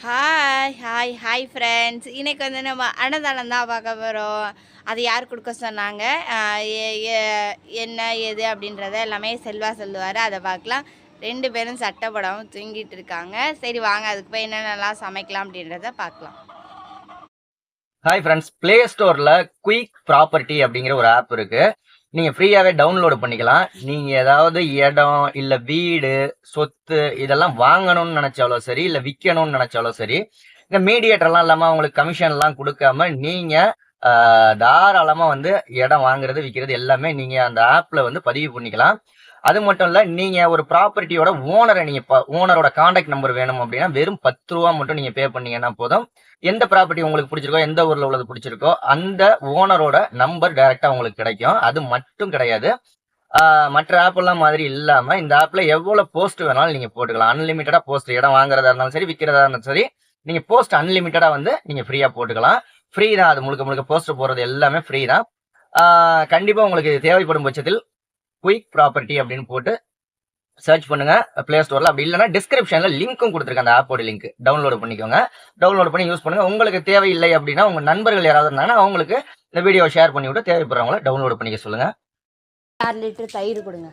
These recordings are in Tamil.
Hi hi hi friends. இன்றைக்கி வந்து நம்ம அன்னதானம் தான் பார்க்க போகிறோம். அது யார் கொடுக்க சொன்னாங்க, என்ன ஏது அப்படின்றத எல்லாமே செல்வா சொல்லுவார். அதை பார்க்கலாம். 2 பேரும் சட்டை போடாமல் தூங்கிட்டு இருக்காங்க. சரி வாங்க, அதுக்கு போய் என்னென்னலாம் சமைக்கலாம் அப்படின்றத பார்க்கலாம். ஹாய் ஃப்ரெண்ட்ஸ், பிளே ஸ்டோரில் குயிக் ப்ராப்பர்ட்டி அப்படிங்கிற ஒரு ஆப் இருக்குது. நீங்கள் ஃப்ரீயாகவே டவுன்லோடு பண்ணிக்கலாம். நீங்கள் ஏதாவது இடம் இல்லை வீடு சொத்து இதெல்லாம் வாங்கணும்னு நினச்சாலும் சரி, இல்லை விற்கணும்னு நினச்சாலும் சரி, இந்த மீடியேட்டர்லாம் இல்லாமல் அவங்களுக்கு கமிஷன்லாம் கொடுக்காம நீங்கள் தாராளமாக வந்து இடம் வாங்குறது விற்கிறது எல்லாமே நீங்கள் அந்த ஆப்பில் வந்து பதிவு பண்ணிக்கலாம். அது மட்டும் இல்லை, நீங்கள் ஒரு ப்ராப்பர்ட்டியோட ஓனரை ஓனரோட கான்டாக்ட் நம்பர் வேணும் அப்படின்னா வெறும் 10 ரூபா மட்டும் நீங்கள் பே பண்ணீங்கன்னா போதும். எந்த ப்ராப்பர்ட்டி உங்களுக்கு பிடிச்சிருக்கோ, எந்த ஊர்ல உள்ளது பிடிச்சிருக்கோ அந்த ஓனரோட நம்பர் டைரக்டா உங்களுக்கு கிடைக்கும். அது மட்டும் கிடையாது, மற்ற ஆப் எல்லாம் மாதிரி இல்லாம இந்த ஆப்ல எவ்வளவு போஸ்ட் வேணாலும் நீங்க போட்டுக்கலாம். அன்லிமிட்டடா போஸ்ட், இடம் வாங்குறதா இருந்தாலும் சரி, விற்கிறதா இருந்தாலும் சரி, நீங்க போஸ்ட் அன்லிமிட்டடா வந்து நீங்க ஃப்ரீயா போட்டுக்கலாம். ஃப்ரீ தான், அது முழுக்க முழுக்க போஸ்ட் போடுறது எல்லாமே ஃப்ரீ தான். கண்டிப்பா உங்களுக்கு தேவைப்படும் பட்சத்தில் குயிக் ப்ராப்பர்ட்டி அப்படின்னு போட்டு சர்ச் பண்ணுங்க பிளே ஸ்டோர்ல. அப்படி இல்லைன்னா டிஸ்கிரிப்ஷன்ல லிங்க்கும் கொடுத்துருக்கேன், அந்த ஆப்போட லிங்க். டவுன்லோட் பண்ணிக்கோங்க. டவுன்லோட் பண்ணி யூஸ் பண்ணுங்க. உங்களுக்கு தேவையில்லை அப்படின்னா உங்க நண்பர்கள் யாராவது இருந்தாங்கன்னா அவங்களுக்கு இந்த வீடியோ ஷேர் பண்ணி விட்டு தேவைப்படுறவங்கள டவுன்லோட் பண்ணிக்க சொல்லுங்க. 6 லிட்டர் தயிர் கொடுங்க.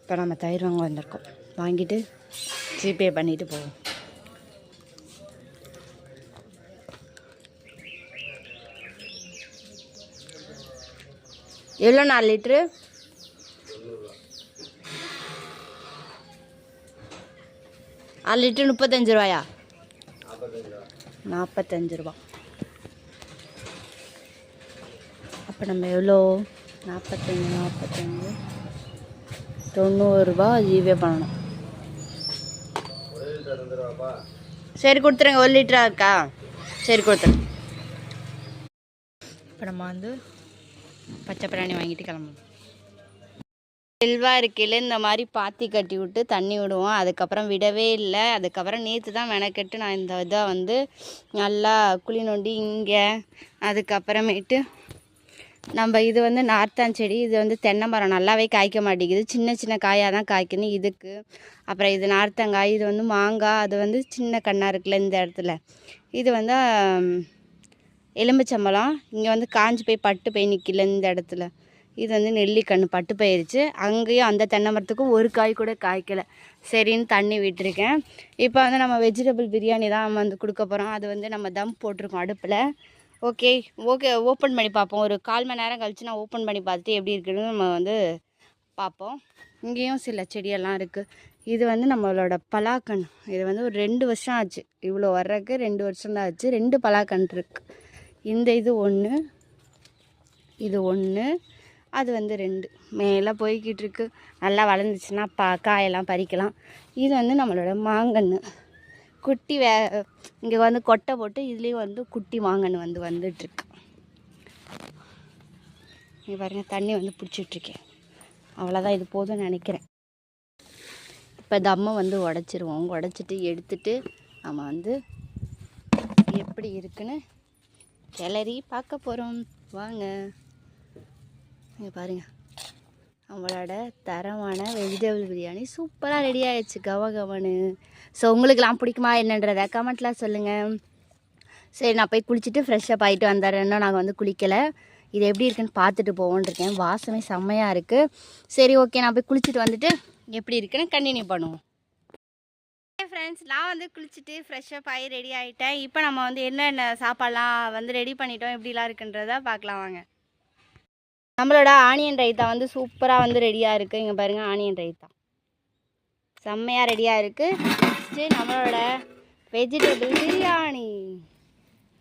இப்போ நம்ம தயிர் வாங்க வந்திருக்கோம். வாங்கிட்டு ஜிபே பண்ணிட்டு போவோம். எவ்வளோ 4 லிட்ரு? 6 லிட்டரு 35 ரூபாயா? 45 ரூபா. அப்போ நம்ம எவ்வளோ? 45 90 ரூபா ஜிபே பண்ணணும். சரி கொடுத்துருங்க. 1 லிட்டரா இருக்கா? சரி கொடுத்துருங்க. இப்போ நம்ம வந்து பச்சை பிராணி வாங்கிட்டு கிளம்பணும். செல்வா இருக்கையில் இந்த மாதிரி பாத்தி கட்டி விட்டு தண்ணி விடுவோம். அதுக்கப்புறம் விடவே இல்லை. அதுக்கப்புறம் நேற்று தான் மெனக்கெட்டு நான் இந்த இதை வந்து நல்லா குழி நோண்டி இங்கே, அதுக்கப்புறமேட்டு நம்ம இது வந்து நார்த்தான் செடி. இது வந்து தென்னை மரம் நல்லாவே காய்க்க மாட்டேங்குது. சின்ன சின்ன காயாக தான் காய்க்கணும் இதுக்கு. அப்புறம் இது நார்த்தங்காய், இது வந்து மாங்காய், அது வந்து சின்ன கண்ணாக இருக்குல்ல இந்த இடத்துல. இது வந்து எலும்புச்சம்பழம். இங்கே வந்து காஞ்சி போய் பட்டு போய் நிற்கல இந்த இடத்துல. இது வந்து நெல்லிக்கன்று பட்டு போயிடுச்சு. அங்கேயும் அந்த தென்னை மரத்துக்கும் ஒரு காய் கூட காய்க்கலை. சரின்னு தண்ணி விட்டுருக்கேன். இப்போ வந்து நம்ம வெஜிடபிள் பிரியாணி தான் நம்ம வந்து கொடுக்க போகிறோம். அது வந்து நம்ம தம் போட்டிருக்கோம் அடுப்பில். ஓகே ஓப்பன் பண்ணி பார்ப்போம். ஒரு 1/4 மணி நேரம் கழித்து நான் ஓப்பன் பண்ணி பார்த்துட்டு எப்படி இருக்குன்னு நம்ம வந்து பார்ப்போம். இங்கேயும் சில செடியெல்லாம் இருக்குது. இது வந்து நம்மளோட பலாக்கண். இது வந்து ஒரு 2 வருஷம் ஆச்சு. இவ்வளோ வர்றதுக்கு 2 வருஷம் தான் ஆச்சு. 2 பலாக்கண் இருக்குது. இந்த இது 1, இது 1, அது வந்து 2 மேலே போய்கிட்டு இருக்கு. நல்லா வளர்ந்துச்சுன்னா காயெல்லாம் பறிக்கலாம். இது வந்து நம்மளோட மாங்கன்று. குட்டி இங்கே வந்து கொட்டை போட்டு இதுலேயும் வந்து குட்டி மாங்கன்று வந்து வந்துட்டுருக்கு. இங்கே பாருங்கள், தண்ணி வந்து பிடிச்சிட்ருக்கேன். அவ்வளோதான், இது போதும்னு நினைக்கிறேன். இப்போ தம்மை வந்து உடச்சிருவோம். உடச்சிட்டு எடுத்துட்டு நம்ம வந்து எப்படி இருக்குன்னு கிளறி பார்க்க போகிறோம். வாங்க. இங்கே பாருங்கள், நம்மளோட தரமான வெஜிடபிள் பிரியாணி சூப்பராக ரெடி ஆகிடுச்சு, கவனு. ஸோ உங்களுக்கெல்லாம் பிடிக்குமா என்னன்றதை கமெண்ட்லாம் சொல்லுங்கள். சரி, நான் போய் குளிச்சுட்டு ஃப்ரெஷ்ஷப் ஆகிட்டு வந்துடுறேன்னா நாங்கள் வந்து குளிக்கலை. இது எப்படி இருக்குன்னு பார்த்துட்டு போவோன்ருக்கேன். வாசமே செம்மையாக இருக்குது. சரி ஓகே, நான் போய் குளிச்சுட்டு வந்துட்டு எப்படி இருக்குன்னு கண்டினியூ பண்ணுவோம். ஃப்ரெண்ட்ஸ், நான் வந்து குளிச்சுட்டு ஃப்ரெஷ்ஷப் ஆகி ரெடி ஆகிட்டேன். இப்போ நம்ம வந்து என்னென்ன சாப்பாடெலாம் வந்து ரெடி பண்ணிட்டோம், எப்படிலாம் இருக்குன்றதை பார்க்கலாம் வாங்க. நம்மளோட ஆனியன் ரைத்தா வந்து சூப்பராக வந்து ரெடியாக இருக்குது. இங்கே பாருங்கள், ஆனியன் ரைத்தா செம்மையாக ரெடியாக இருக்குது. நெக்ஸ்ட்டு நம்மளோட வெஜிடபிள் பிரியாணி.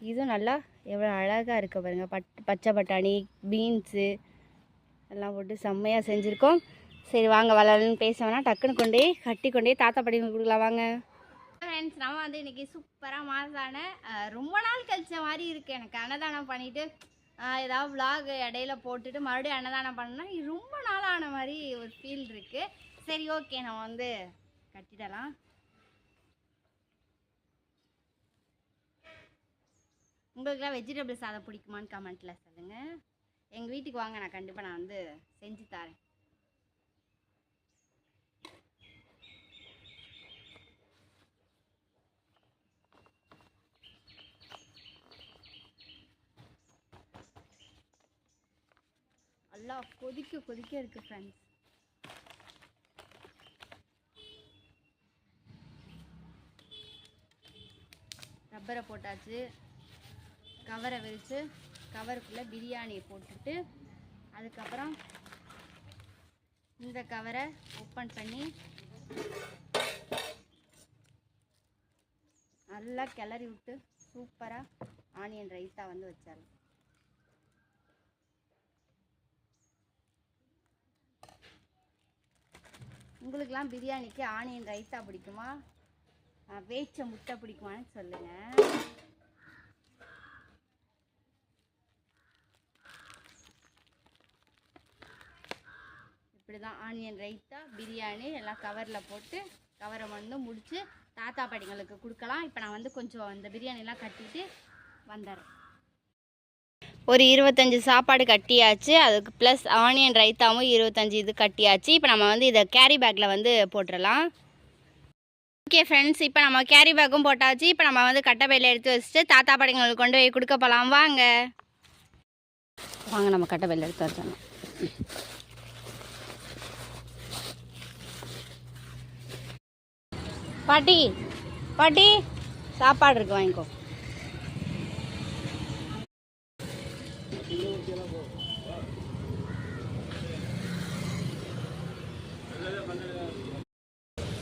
இதுவும் நல்லா எவ்வளோ அழகாக இருக்குது பாருங்கள். பச்சை பட்டாணி, பீன்ஸு எல்லாம் போட்டு செம்மையாக செஞ்சுருக்கோம். சரி வாங்க, வளரன்னு பேச வேணாம், டக்குன்னு கட்டி கொண்டே தாத்தா படிங்க கொடுக்கலாம் வாங்க. ஃப்ரெண்ட்ஸ், நம்ம வந்து இன்றைக்கி சூப்பராக மாசான ரொம்ப நாள் கழிச்ச மாதிரி இருக்குது எனக்கு. அன்னதானம் பண்ணிவிட்டு ஏதாவது விலாக் இடையில போட்டுட்டு மறுபடியும் அன்னதானம் பண்ணால் ரொம்ப நாள் ஆன மாதிரி ஒரு ஃபீல் இருக்குது. சரி ஓகே, நம்ம வந்து கட்டிடலாம். உங்களுக்குலாம் வெஜிடபிள் சாதம் பிடிக்குமான்னு கமெண்ட்டில் சொல்லுங்கள். எங்கள் வீட்டுக்கு வாங்க, நான் கண்டிப்பாக நான் வந்து செஞ்சு தரேன். நல்லா கொதிக்க கொதிக்க இருக்குது ஃப்ரெண்ட்ஸ். ரப்பரை போட்டாச்சு. கவரை விரித்து கவருக்குள்ளே பிரியாணியை போட்டுட்டு அதுக்கப்புறம் இந்த கவரை ஓப்பன் பண்ணி நல்லா கிளறி விட்டு சூப்பராக ஆனியன் ரைத்தா வந்து வச்சிடலாம். உங்களுக்கெல்லாம் பிரியாணிக்கு ஆனியன் ரைத்தா பிடிக்குமா, வேச்ச முட்டை பிடிக்குமான்னு சொல்லுங்கள். இப்படி தான் ஆனியன் ரைத்தா பிரியாணி எல்லாம் கவரில் போட்டு கவரை வந்து முடித்து தாத்தா பாட்டிங்களுக்கு கொடுக்கலாம். இப்போ நான் வந்து கொஞ்சம் இந்த பிரியாணிலாம் கட்டிட்டு வந்துடுறேன். ஒரு 25 சாப்பாடு கட்டியாச்சு. அதுக்கு ப்ளஸ் ஆனியன் ரைத்தாவும் 25 இது கட்டியாச்சு. இப்போ நம்ம வந்து இதை கேரி பேக்கில் வந்து போட்டுடலாம். ஓகே ஃப்ரெண்ட்ஸ், இப்போ நம்ம கேரி பேக்கும் போட்டாச்சு. இப்போ நம்ம வந்து கட்டைப்பையில் எடுத்து வச்சுட்டு தாத்தா பாட்டிங்களுக்கு கொண்டு போய் கொடுக்க போகலாம். வாங்க வாங்க நம்ம கட்டைப்பையில் எடுத்து வச்சிடலாம். பாட்டி பாட்டி சாப்பாடு இருக்கு, வாங்கிக்கோ.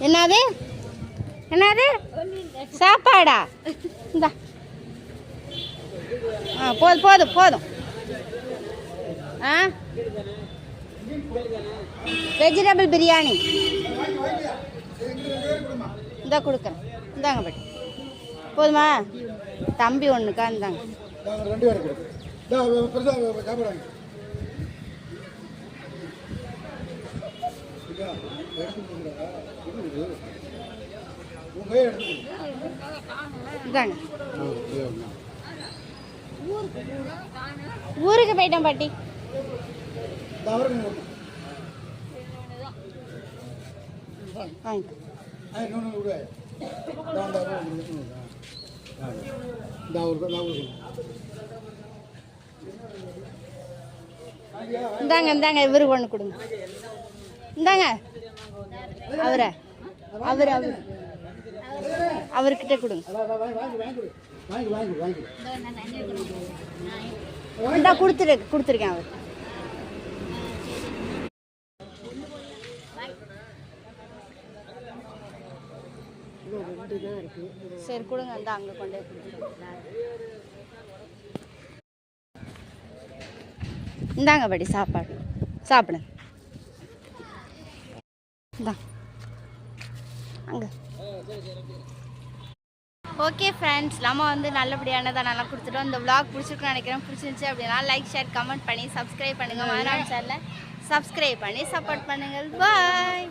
என்னது என்னது சாப்பாடா? இந்தா போதும் போதும் போதும். வெஜிடபிள் பிரியாணி இந்த கொடுக்குறேன். இந்தாங்க பாட்டி, போதுமா? தம்பி ஒன்றுக்கா இந்தாங்க. இந்தாங்க. ஊருக்கு போயிட்டேன் பாட்டி. வாங்கிக்கோ. இந்தாங்க இந்தாங்க, இவருக்கு ஒன்று கொடுங்க. இந்தாங்க, அவரை அவர் அவர் அவர்கிட்ட கொடுங்க. இந்தா கொடுத்துருக்கேன் அவர். சரி கொடுங்க, இந்த அங்கே கொண்டு இந்தாங்க படி சாப்பாடு சாப்பிடுங்க. இந்தா அங்கே. ஓகே ஃப்ரெண்ட்ஸ், நம்ம வந்து நல்லபடியானதான் நல்லா கொடுத்துட்டோம். இந்த vlog பிடிச்சிருக்குன்னு நினைக்கிறேன். பிடிச்சிருந்துச்சு அப்படின்னா லைக் ஷேர் கமெண்ட் பண்ணி சப்ஸ்கிரைப் பண்ணுங்கள். மறக்காம சேனலை சப்ஸ்கிரைப் பண்ணி சப்போர்ட் பண்ணுங்கள். பாய்.